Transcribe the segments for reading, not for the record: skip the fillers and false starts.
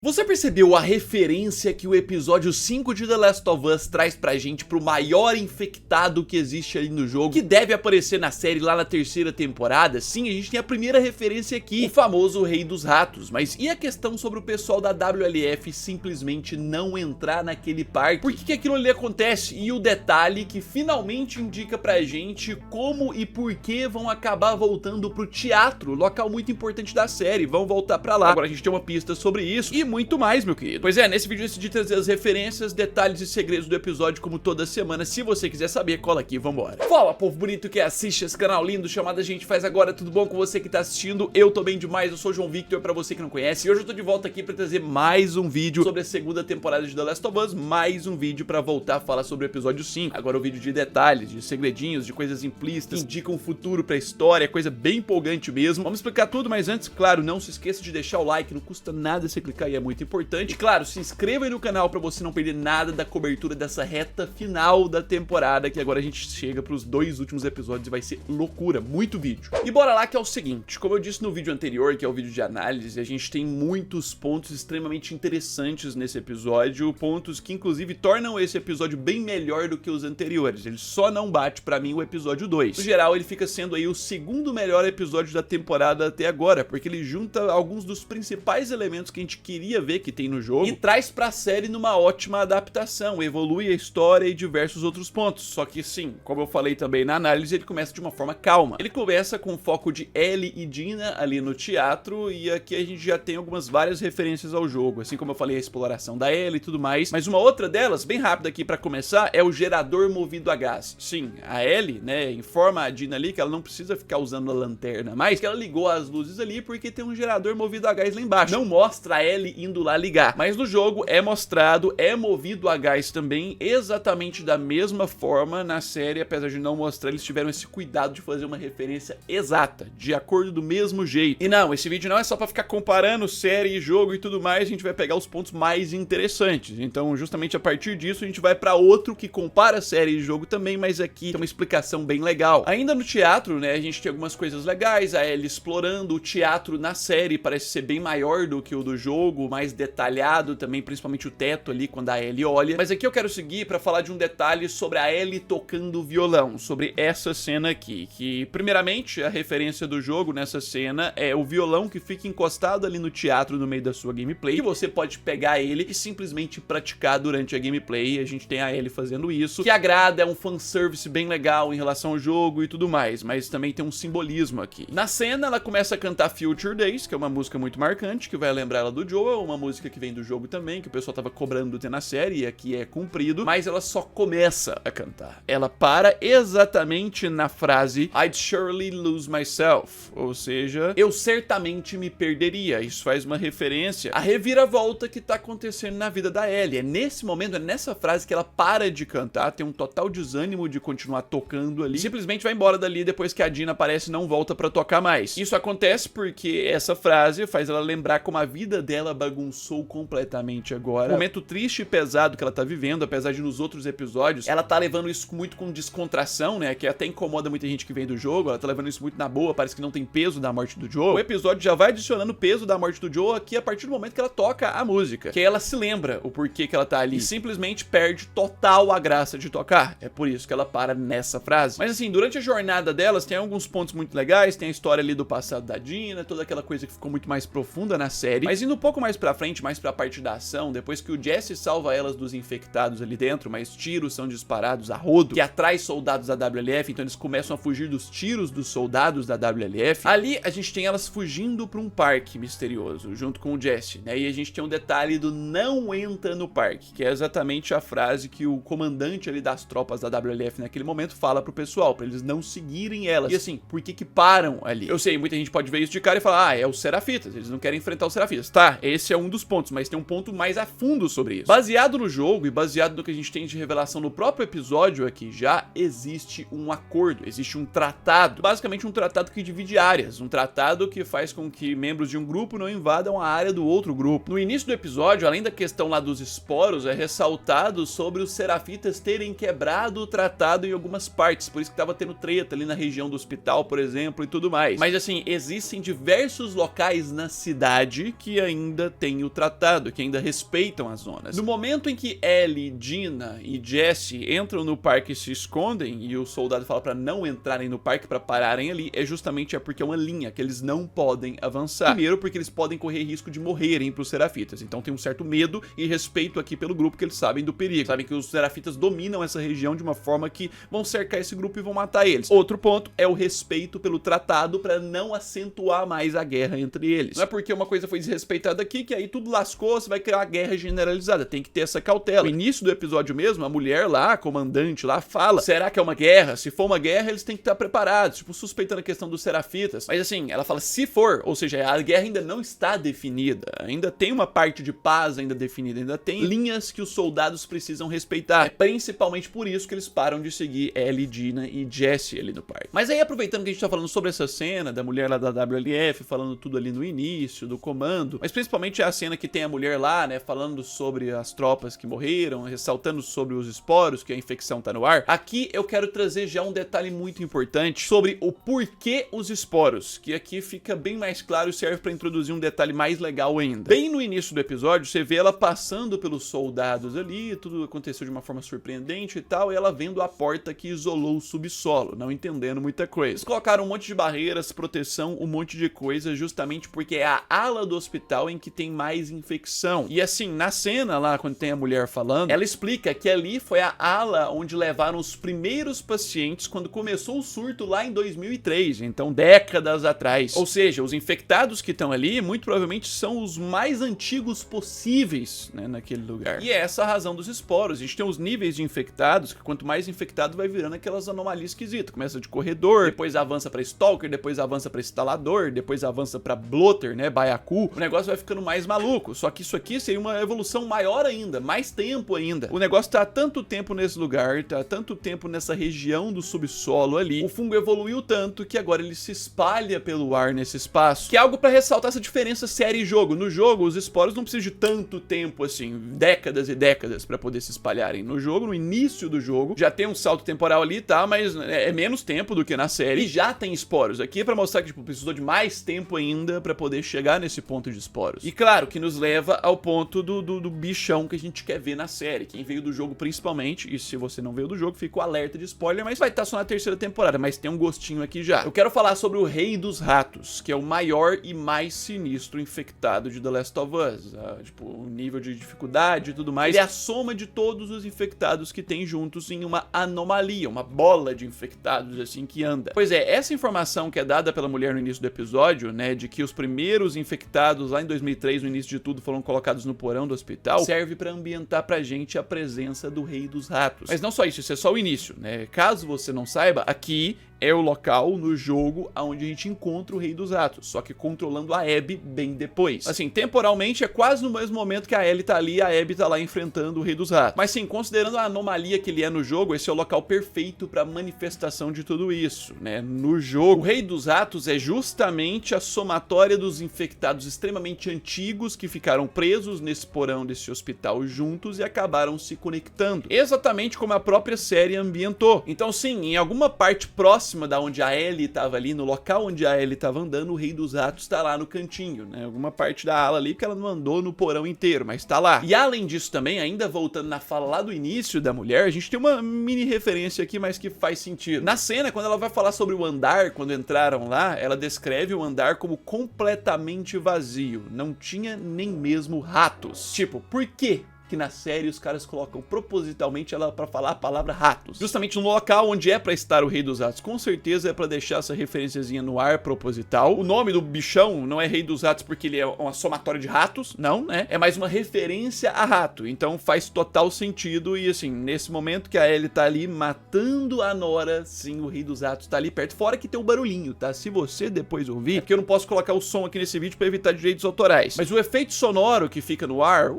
Você percebeu a referência que o episódio 5 de The Last of Us traz pra gente pro maior infectado que existe ali no jogo, que deve aparecer na série lá na terceira temporada? Sim, a gente tem a primeira referência aqui, o famoso Rei dos Ratos. Mas e a questão sobre o pessoal da WLF simplesmente não entrar naquele parque? Por que aquilo ali acontece? E o detalhe que finalmente indica pra gente como e por que vão acabar voltando pro teatro, local muito importante da série, vão voltar pra lá. Agora a gente tem uma pista sobre isso e muito mais, meu querido. Pois é, nesse vídeo eu decidi trazer as referências, detalhes e segredos do episódio como toda semana. Se você quiser saber, cola aqui, vambora. Fala, povo bonito que assiste esse canal lindo chamado A Gente Faz Agora, tudo bom com você que tá assistindo? Eu tô bem demais, eu sou o João Victor, pra você que não conhece, e hoje eu tô de volta aqui pra trazer mais um vídeo sobre a segunda temporada de The Last of Us, mais um vídeo pra voltar a falar sobre o episódio 5. Agora o vídeo de detalhes, de segredinhos, de coisas implícitas, que indicam o futuro pra história, coisa bem empolgante mesmo. Vamos explicar tudo, mas antes, claro, não se esqueça de deixar o like, não custa nada você clicar aí, é muito importante. E claro, se inscreva aí no canal pra você não perder nada da cobertura dessa reta final da temporada, que agora a gente chega pros 2 últimos episódios e vai ser loucura, muito vídeo. E bora lá, que é o seguinte, como eu disse no vídeo anterior, que é o vídeo de análise, a gente tem muitos pontos extremamente interessantes nesse episódio, pontos que inclusive tornam esse episódio bem melhor do que os anteriores. Ele só não bate pra mim o episódio 2. No geral, ele fica sendo aí o segundo melhor episódio da temporada até agora, porque ele junta alguns dos principais elementos que a gente queria ver que tem no jogo e traz pra série numa ótima adaptação, evolui a história e diversos outros pontos. Só que sim, como eu falei também na análise, ele começa de uma forma calma. Ele começa com o foco de Ellie e Dina ali no teatro, e aqui a gente já tem várias referências ao jogo, assim como eu falei, a exploração da Ellie e tudo mais. Mas uma outra delas, bem rápida aqui pra começar, é o gerador movido a gás. Sim, a Ellie, né, informa a Dina ali que ela não precisa ficar usando a lanterna mais, que ela ligou as luzes ali porque tem um gerador movido a gás lá embaixo. Não mostra a Ellie indo lá ligar, mas no jogo é mostrado, é movido a gás também, exatamente da mesma forma na série. Apesar de não mostrar, eles tiveram esse cuidado de fazer uma referência exata, de acordo do mesmo jeito. E não, esse vídeo não é só pra ficar comparando série e jogo e tudo mais, a gente vai pegar os pontos mais interessantes. Então, justamente a partir disso, a gente vai pra outro que compara série e jogo também, mas aqui tem uma explicação bem legal. Ainda no teatro, né, a gente tem algumas coisas legais, a Ellie explorando o teatro na série, parece ser bem maior do que o do jogo, mais detalhado também, principalmente o teto ali, quando a Ellie olha. Mas aqui eu quero seguir pra falar de um detalhe sobre a Ellie tocando violão, sobre essa cena aqui, que primeiramente a referência do jogo nessa cena é o violão que fica encostado ali no teatro no meio da sua gameplay, que você pode pegar ele e simplesmente praticar durante a gameplay, e a gente tem a Ellie fazendo isso, que agrada, é um fanservice bem legal em relação ao jogo e tudo mais, mas também tem um simbolismo aqui. Na cena ela começa a cantar Future Days, que é uma música muito marcante, que vai lembrar ela do Joel, uma música que vem do jogo também, que o pessoal tava cobrando ter na série, e aqui é cumprido, mas ela só começa a cantar. Ela para exatamente na frase I'd surely lose myself, ou seja, eu certamente me perderia. Isso faz uma referência à reviravolta que tá acontecendo na vida da Ellie. É nesse momento, é nessa frase que ela para de cantar, tem um total desânimo de continuar tocando ali, simplesmente vai embora dali depois que a Dina aparece e não volta pra tocar mais. Isso acontece porque essa frase faz ela lembrar como a vida dela bagunçou completamente agora. Um momento triste e pesado que ela tá vivendo, apesar de nos outros episódios ela tá levando isso muito com descontração, né, que até incomoda muita gente que vem do jogo, ela tá levando isso muito na boa, parece que não tem peso da morte do Joel. O episódio já vai adicionando peso da morte do Joel aqui a partir do momento que ela toca a música, que ela se lembra o porquê que ela tá ali e simplesmente perde total a graça de tocar. É por isso que ela para nessa frase. Mas assim, durante a jornada delas tem alguns pontos muito legais, tem a história ali do passado da Dina, toda aquela coisa que ficou muito mais profunda na série, mas indo um pouco mais pra frente, mais pra parte da ação, depois que o Jesse salva elas dos infectados ali dentro, mas tiros são disparados a rodo, que atrai soldados da WLF, então eles começam a fugir dos tiros dos soldados da WLF. Ali a gente tem elas fugindo pra um parque misterioso, junto com o Jesse, né, e a gente tem um detalhe do não entra no parque, que é exatamente a frase que o comandante ali das tropas da WLF naquele momento fala pro pessoal, pra eles não seguirem elas. E assim, por que que param ali? Eu sei, muita gente pode ver isso de cara e falar, ah, é os Serafitas, eles não querem enfrentar os Serafitas. Tá, esse é um dos pontos, mas tem um ponto mais a fundo sobre isso. Baseado no jogo e baseado no que a gente tem de revelação no próprio episódio aqui, já existe um acordo, existe um tratado, basicamente um tratado que divide áreas, um tratado que faz com que membros de um grupo não invadam a área do outro grupo. No início do episódio, além da questão lá dos esporos, é ressaltado sobre os Serafitas terem quebrado o tratado em algumas partes, por isso que tava tendo treta ali na região do hospital, por exemplo, e tudo mais. Mas assim, existem diversos locais na cidade que ainda ainda tem o tratado, que ainda respeitam as zonas. No momento em que Ellie, Dina e Jesse entram no parque e se escondem, e o soldado fala pra não entrarem no parque, pra pararem ali, é justamente porque é uma linha que eles não podem avançar. Primeiro porque eles podem correr risco de morrerem pros Serafitas, então tem um certo medo e respeito aqui pelo grupo, que eles sabem do perigo, sabem que os Serafitas dominam essa região de uma forma que vão cercar esse grupo e vão matar eles. Outro ponto é o respeito pelo tratado pra não acentuar mais a guerra entre eles. Não é porque uma coisa foi desrespeitada aqui que aí tudo lascou, você vai criar uma guerra generalizada, tem que ter essa cautela. No início do episódio mesmo, a mulher lá, a comandante lá, fala: será que é uma guerra? Se for uma guerra, eles têm que estar preparados, tipo, suspeitando a questão dos Serafitas. Mas assim, ela fala se for, ou seja, a guerra ainda não está definida, ainda tem uma parte de paz ainda definida, ainda tem linhas que os soldados precisam respeitar. É principalmente por isso que eles param de seguir Ellie, Dina e Jesse ali no parque. Mas aí, aproveitando que a gente tá falando sobre essa cena da mulher lá da WLF, falando tudo ali no início, do comando, mas principalmente é a cena que tem a mulher lá, né, falando sobre as tropas que morreram, ressaltando sobre os esporos, que a infecção tá no ar. Aqui eu quero trazer já um detalhe muito importante sobre o porquê os esporos, que aqui fica bem mais claro e serve pra introduzir um detalhe mais legal ainda. Bem no início do episódio, você vê ela passando pelos soldados ali, tudo aconteceu de uma forma surpreendente e tal, e ela vendo a porta que isolou o subsolo, não entendendo muita coisa. Eles colocaram um monte de barreiras, proteção, um monte de coisa, justamente porque é a ala do hospital em que tem mais infecção. E assim, na cena lá, quando tem a mulher falando, ela explica que ali foi a ala onde levaram os primeiros pacientes quando começou o surto lá em 2003, então décadas atrás. Ou seja, os infectados que estão ali, muito provavelmente são os mais antigos possíveis, né, naquele lugar. E é essa a razão dos esporos. A gente tem os níveis de infectados, que quanto mais infectado vai virando aquelas anomalias esquisitas. Começa de corredor, depois avança pra stalker, depois avança pra instalador, depois avança pra bloater, né, baiacu. O negócio vai ficando mais maluco. Só que isso aqui seria uma evolução maior ainda, mais tempo ainda. O negócio tá há tanto tempo nesse lugar, tá há tanto tempo nessa região do subsolo ali. O fungo evoluiu tanto que agora ele se espalha pelo ar nesse espaço. Que é algo pra ressaltar essa diferença série e jogo. No jogo, os esporos não precisam de tanto tempo assim, décadas e décadas pra poder se espalharem. No jogo, no início do jogo, já tem um salto temporal ali, tá? Mas é menos tempo do que na série. E já tem esporos. Aqui é pra mostrar que, tipo, precisou de mais tempo ainda pra poder chegar nesse ponto de esporos. E claro, que nos leva ao ponto do bichão que a gente quer ver na série. Quem veio do jogo principalmente, e se você não veio do jogo, fica o alerta de spoiler, mas vai estar só na terceira temporada, mas tem um gostinho aqui já. Eu quero falar sobre o Rei dos Ratos, que é o maior e mais sinistro infectado de The Last of Us. Tipo, o nível de dificuldade e tudo mais. Ele é a soma de todos os infectados que tem juntos em uma anomalia, uma bola de infectados assim que anda. Pois é, essa informação que é dada pela mulher no início do episódio, né, de que os primeiros infectados lá em 2003, no início de tudo, foram colocados no porão do hospital, serve pra ambientar pra gente a presença do Rei dos Ratos. Mas não só isso é só o início, né? Caso você não saiba, aqui é o local no jogo onde a gente encontra o Rei dos Ratos, só que controlando a Abby bem depois. Assim, temporalmente é quase no mesmo momento que a Ellie tá ali e a Abby tá lá enfrentando o Rei dos Ratos. Mas sim, considerando a anomalia que ele é no jogo, esse é o local perfeito pra manifestação de tudo isso, né? No jogo, o Rei dos Ratos é justamente a somatória dos infectados extremamente antigos que ficaram presos nesse porão desse hospital juntos e acabaram se conectando. Exatamente como a própria série ambientou. Então sim, em alguma parte próxima da onde a Ellie tava ali, no local onde a Ellie tava andando, o Rei dos Ratos tá lá no cantinho, né? Alguma parte da ala ali, porque ela não andou no porão inteiro, mas tá lá. E além disso também, ainda voltando na fala lá do início da mulher, a gente tem uma mini referência aqui, mas que faz sentido. Na cena, quando ela vai falar sobre o andar, quando entraram lá, ela descreve o andar como completamente vazio. Não tinha nem mesmo ratos. Tipo, por quê que na série os caras colocam propositalmente ela pra falar a palavra ratos? Justamente no local onde é pra estar o Rei dos Ratos. Com certeza é pra deixar essa referenciazinha no ar proposital. O nome do bichão não é Rei dos Ratos porque ele é uma somatória de ratos, não, né? É mais uma referência a rato. Então faz total sentido e assim, nesse momento que a Ellie tá ali matando a Nora, sim, o Rei dos Ratos tá ali perto. Fora que tem um barulhinho, tá? Se você depois ouvir, é porque eu não posso colocar o som aqui nesse vídeo pra evitar direitos autorais. Mas o efeito sonoro que fica no ar,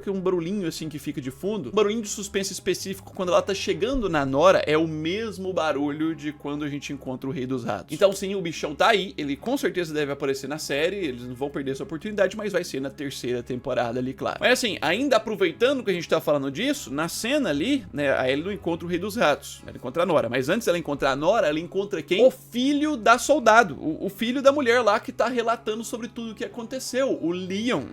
que é um barulhinho assim que fica de fundo, um barulhinho de suspense específico quando ela tá chegando na Nora é o mesmo barulho de quando a gente encontra o Rei dos Ratos. Então sim, o bichão tá aí, ele com certeza deve aparecer na série, eles não vão perder essa oportunidade, mas vai ser na terceira temporada ali, claro. Mas assim, ainda aproveitando que a gente tá falando disso, na cena ali, né, a Ellie não encontra o Rei dos Ratos, ela encontra a Nora, mas antes ela encontrar a Nora, ela encontra quem? O filho da soldado, o filho da mulher lá que tá relatando sobre tudo o que aconteceu, o Leon.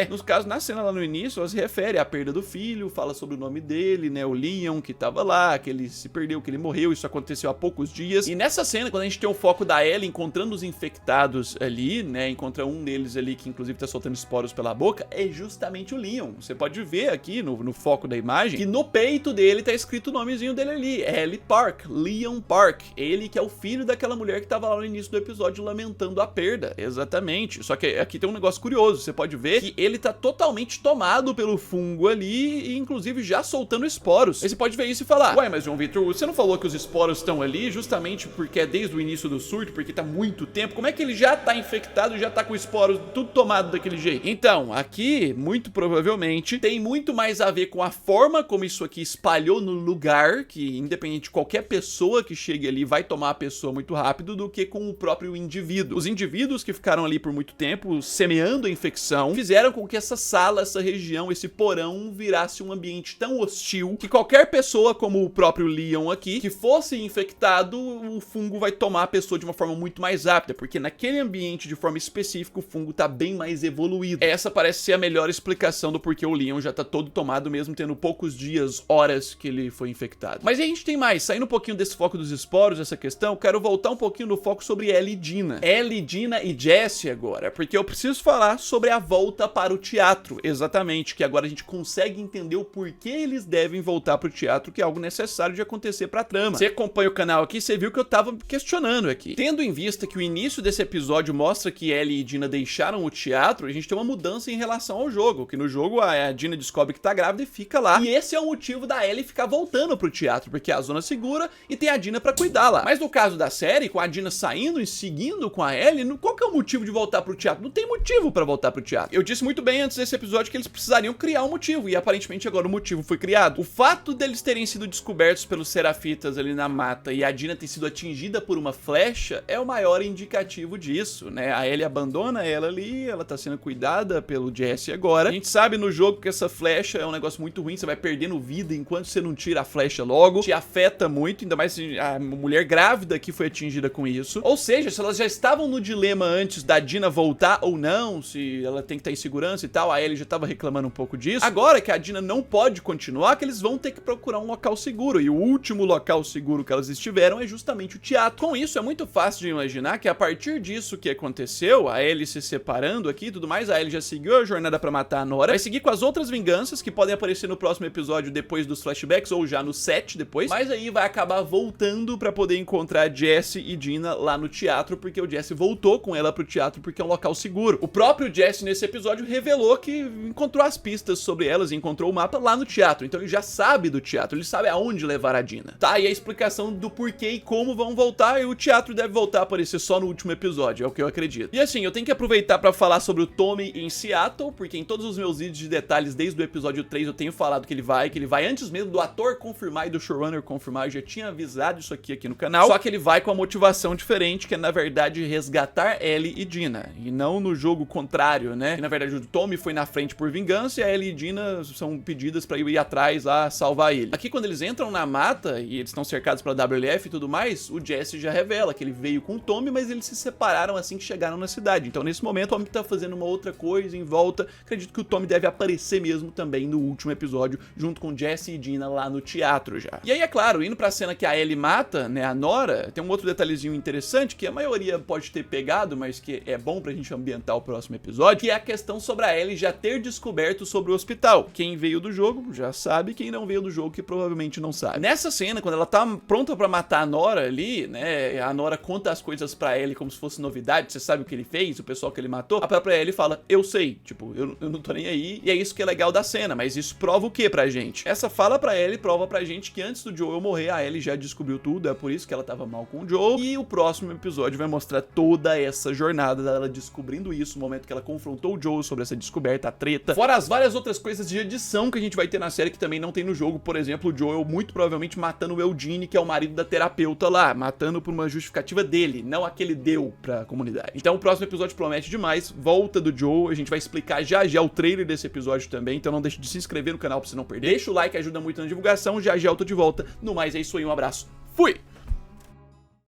Nos casos, na cena lá no início, ela se refere à perda do filho, fala sobre o nome dele, né, o Leon, que tava lá, que ele se perdeu, que ele morreu, isso aconteceu há poucos dias. E nessa cena, quando a gente tem o foco da Ellie encontrando os infectados ali, né, encontra um deles ali que inclusive tá soltando esporos pela boca, é justamente o Leon. Você pode ver aqui no foco da imagem que no peito dele tá escrito o nomezinho dele ali, Ellie Park, Leon Park. Ele que é o filho daquela mulher que tava lá no início do episódio lamentando a perda, exatamente. Só que aqui tem um negócio curioso, você pode ver que ele tá totalmente tomado pelo fungo ali e inclusive já soltando esporos. Aí você pode ver isso e falar, ué, mas João Vitor, você não falou que os esporos estão ali justamente porque é desde o início do surto, porque tá muito tempo, como é que ele já tá infectado, já tá com esporos tudo tomado daquele jeito? Então, aqui, muito provavelmente, tem muito mais a ver com a forma como isso aqui espalhou no lugar, que independente de qualquer pessoa que chegue ali vai tomar a pessoa muito rápido, do que com o próprio indivíduo. Os indivíduos que ficaram ali por muito tempo semeando a infecção fizeram com que essa sala, essa região, esse porão virasse um ambiente tão hostil que qualquer pessoa, como o próprio Leon aqui, que fosse infectado, o fungo vai tomar a pessoa de uma forma muito mais rápida, porque naquele ambiente de forma específica o fungo tá bem mais evoluído. Essa parece ser a melhor explicação do porquê o Leon já tá todo tomado, mesmo tendo poucos dias, horas que ele foi infectado. Mas aí a gente tem mais, saindo um pouquinho desse foco dos esporos, essa questão, eu quero voltar um pouquinho no foco sobre Ellie e Dina. Ellie, Dina e Jesse agora, porque eu preciso falar sobre a volta para o teatro, exatamente, que agora a gente consegue entender o porquê eles devem voltar pro teatro, que é algo necessário de acontecer pra trama. Você acompanha o canal aqui, você viu que eu tava questionando aqui. Tendo em vista que o início desse episódio mostra que Ellie e Dina deixaram o teatro, a gente tem uma mudança em relação ao jogo, que no jogo a Dina descobre que tá grávida e fica lá. E esse é o motivo da Ellie ficar voltando pro teatro, porque é a zona segura e tem a Dina pra cuidar lá. Mas no caso da série, com a Dina saindo e seguindo com a Ellie, qual que é o motivo de voltar pro teatro? Não tem motivo pra voltar pro teatro. Eu disse muito bem antes desse episódio que eles precisariam criar um motivo, e aparentemente agora o motivo foi criado. O fato deles terem sido descobertos pelos Serafitas ali na mata e a Dina ter sido atingida por uma flecha é o maior indicativo disso, né? A Ellie abandona ela ali, ela tá sendo cuidada pelo Jesse agora. A gente sabe no jogo que essa flecha é um negócio muito ruim, você vai perdendo vida enquanto você não tira a flecha logo, te afeta muito, ainda mais se a mulher grávida que foi atingida com isso. Ou seja, se elas já estavam no dilema antes da Dina voltar ou não, se ela tem que estar em segurança e tal, a Ellie já tava reclamando um pouco disso. Agora que a Dina não pode continuar, que eles vão ter que procurar um local seguro, e o último local seguro que elas estiveram é justamente o teatro. Com isso, é muito fácil de imaginar que a partir disso que aconteceu, a Ellie se separando aqui e tudo mais, a Ellie já seguiu a jornada pra matar a Nora, vai seguir com as outras vinganças que podem aparecer no próximo episódio depois dos flashbacks, ou já no 7 depois, mas aí vai acabar voltando pra poder encontrar Jesse e Dina lá no teatro, porque o Jesse voltou com ela pro teatro porque é um local seguro. O próprio Jesse nesse episódio revelou que encontrou as pistas sobre elas, encontrou o mapa lá no teatro, então ele já sabe do teatro, ele sabe aonde levar a Dina. Tá, e a explicação do porquê e como vão voltar, e o teatro deve voltar a aparecer só no último episódio, é o que eu acredito. E assim, eu tenho que aproveitar pra falar sobre o Tommy em Seattle, porque em todos os meus vídeos de detalhes desde o episódio 3 eu tenho falado que ele vai antes mesmo do ator confirmar e do showrunner confirmar, eu já tinha avisado isso aqui no canal, só que ele vai com uma motivação diferente, que é na verdade resgatar Ellie e Dina, e não no jogo contrário, né? Que na verdade o Tommy foi na frente por vingança e a Ellie e Dina são pedidas pra ir atrás lá salvar ele. Aqui quando eles entram na mata e eles estão cercados pela WLF e tudo mais, o Jesse já revela que ele veio com o Tommy, mas eles se separaram assim que chegaram na cidade. Então nesse momento o Tommy tá fazendo uma outra coisa em volta. Acredito que o Tommy deve aparecer mesmo também no último episódio, junto com Jesse e Dina lá no teatro já. E aí, é claro, indo pra cena que a Ellie mata, né, a Nora, tem um outro detalhezinho interessante que a maioria pode ter pegado, mas que é bom pra gente ambientar o próximo episódio, que é a questão sobre a Ellie já ter descoberto sobre o hospital. Quem veio do jogo já sabe, quem não veio do jogo que provavelmente não sabe. Nessa cena, quando ela tá pronta pra matar a Nora ali, né, a Nora conta as coisas pra Ellie como se fosse novidade, você sabe o que ele fez, o pessoal que ele matou, a própria Ellie fala, eu sei, tipo, eu não tô nem aí, e é isso que é legal da cena, mas isso prova o que pra gente? Essa fala pra Ellie prova pra gente que antes do Joel morrer, a Ellie já descobriu tudo, é por isso que ela tava mal com o Joel, e o próximo episódio vai mostrar toda essa jornada dela descobrindo isso, o momento que ela confrontou o Joel sobre essa descoberta, a treta, fora as várias outras coisas de edição que a gente vai ter na série que também não tem no jogo. Por exemplo, o Joel muito provavelmente matando o Eugene, que é o marido da terapeuta lá, matando por uma justificativa dele, não a que ele deu pra comunidade. Então o próximo episódio promete demais, volta do Joel, a gente vai explicar já o trailer desse episódio também, então não deixe de se inscrever no canal pra você não perder. Deixa o like, ajuda muito na divulgação, já eu tô de volta. No mais é isso aí, um abraço, fui!